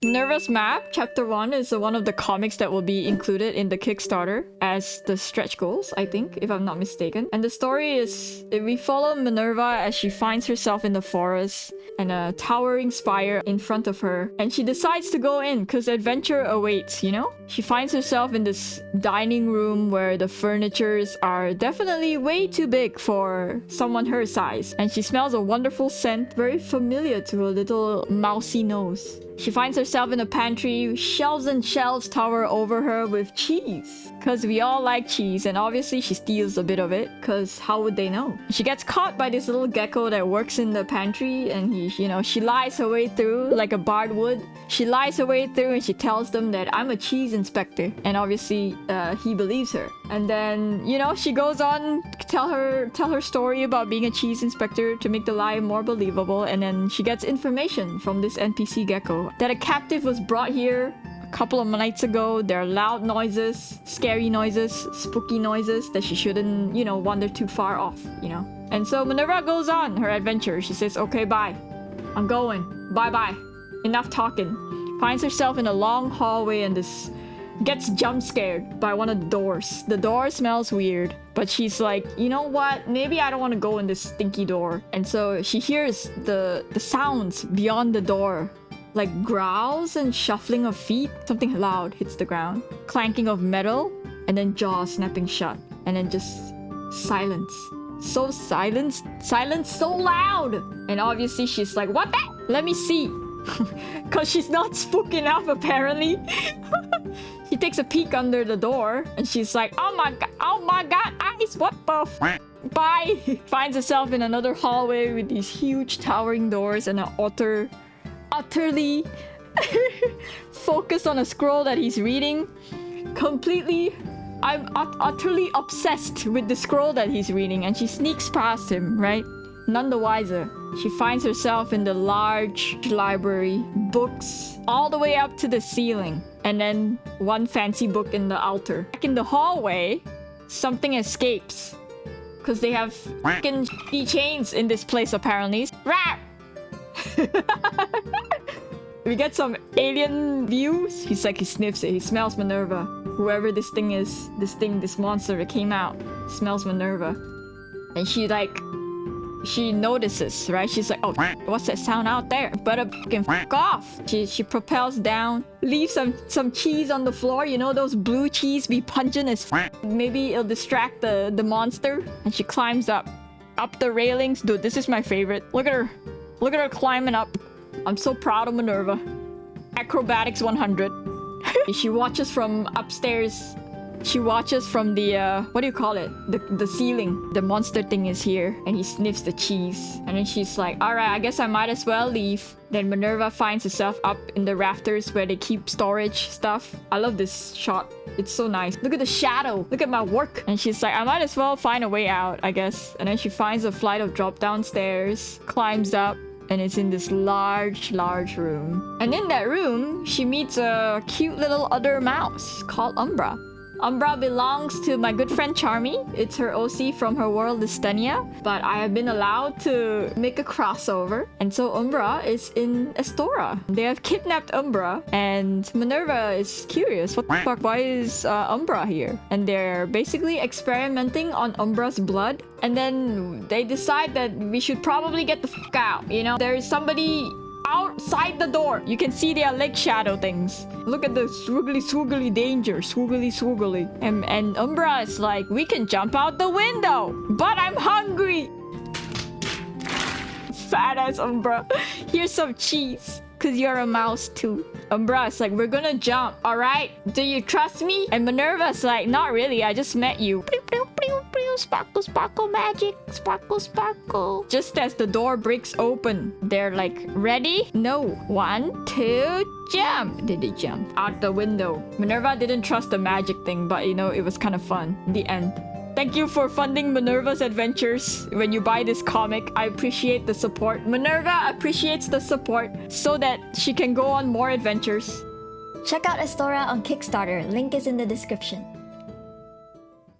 Minerva's Map, Chapter 1, is one of the comics that will be included in the Kickstarter as the stretch goals, I think, if I'm not mistaken. And the story is, we follow Minerva as she finds herself in the forest and a towering spire in front of her. And she decides to go in because adventure awaits, you know? She finds herself in this dining room where the furnitures are definitely way too big for someone her size. And she smells a wonderful scent, very familiar to her little mousy nose. She finds herself in a pantry, shelves and shelves tower over her with cheese. Because we all like cheese, and obviously she steals a bit of it, because how would they know? She gets caught by this little gecko that works in the pantry, and she lies her way through like a bard would. She lies her way through and she tells them that I'm a cheese inspector. And obviously, he believes her. And then, she goes on tell her story about being a cheese inspector to make the lie more believable. And then she gets information from this NPC gecko that a captive was brought here a couple of nights ago. There are loud noises, scary noises, spooky noises that she shouldn't, wander too far off, And so Minerva goes on her adventure. She says, okay, bye. I'm going. Bye-bye. Enough talking. Finds herself in a long hallway and gets jump scared by one of the doors. The door smells weird, but she's like, you know what? Maybe I don't want to go in this stinky door. And so she hears the sounds beyond the door. Like growls and shuffling of feet. Something loud hits the ground. Clanking of metal. And then jaws snapping shut. And then just silence. So silence so loud. And obviously she's like, what the? Let me see. Because she's not spook enough apparently. She takes a peek under the door. And she's like, oh my god, eyes, what the f? Bye. Finds herself in another hallway with these huge towering doors and an utterly focused on a scroll that he's reading. I'm utterly obsessed with the scroll that he's reading, and she sneaks past him, right? None the wiser. She finds herself in the large library, books all the way up to the ceiling, and then one fancy book in the altar. Back in the hallway, something escapes. Because they have fucking shitty chains in this place apparently. Rap! We get some alien views. He sniffs it. He smells Minerva. Whoever this thing is, this monster that came out, smells Minerva. And she notices, right? She's like, oh, what's that sound out there? Better fucking fuck off. She propels down, leaves some cheese on the floor. You know those blue cheese be pungent as fuck. Maybe it'll distract the monster. And she climbs up the railings. Dude, this is my favorite. Look at her climbing up. I'm so proud of Minerva. Acrobatics 100. She watches from upstairs. She watches from the, what do you call it? The ceiling. The monster thing is here. And he sniffs the cheese. And then she's like, alright, I guess I might as well leave. Then Minerva finds herself up in the rafters where they keep storage stuff. I love this shot. It's so nice. Look at the shadow. Look at my work. And she's like, I might as well find a way out, I guess. And then she finds a flight of drop down stairs. Climbs up. And it's in this large room. And in that room, she meets a cute little other mouse called Umbra. Umbra belongs to my good friend Charmy. It's her OC from her world Estenia. But I have been allowed to make a crossover. And so Umbra is in Estora. They have kidnapped Umbra. And Minerva is curious. What the fuck? Why is Umbra here? And they're basically experimenting on Umbra's blood. And then they decide that we should probably get the fuck out. There is somebody outside the door. You can see their leg shadow things. Look at the swoogly danger. Swoogly. And Umbra is like, we can jump out the window. But I'm hungry. Fat ass Umbra. Here's some cheese. Cause you're a mouse too. Umbra is like, we're gonna jump, alright? Do you trust me? And Minerva's like, not really, I just met you. Sparkle, sparkle, magic. Sparkle, sparkle. Just as the door breaks open, they're like, ready? No. 1, 2, jump. Did they jump? Out the window. Minerva didn't trust the magic thing, but it was kind of fun. The end. Thank you for funding Minerva's adventures. When you buy this comic, I appreciate the support. Minerva appreciates the support so that she can go on more adventures. Check out Estora on Kickstarter. Link is in the description.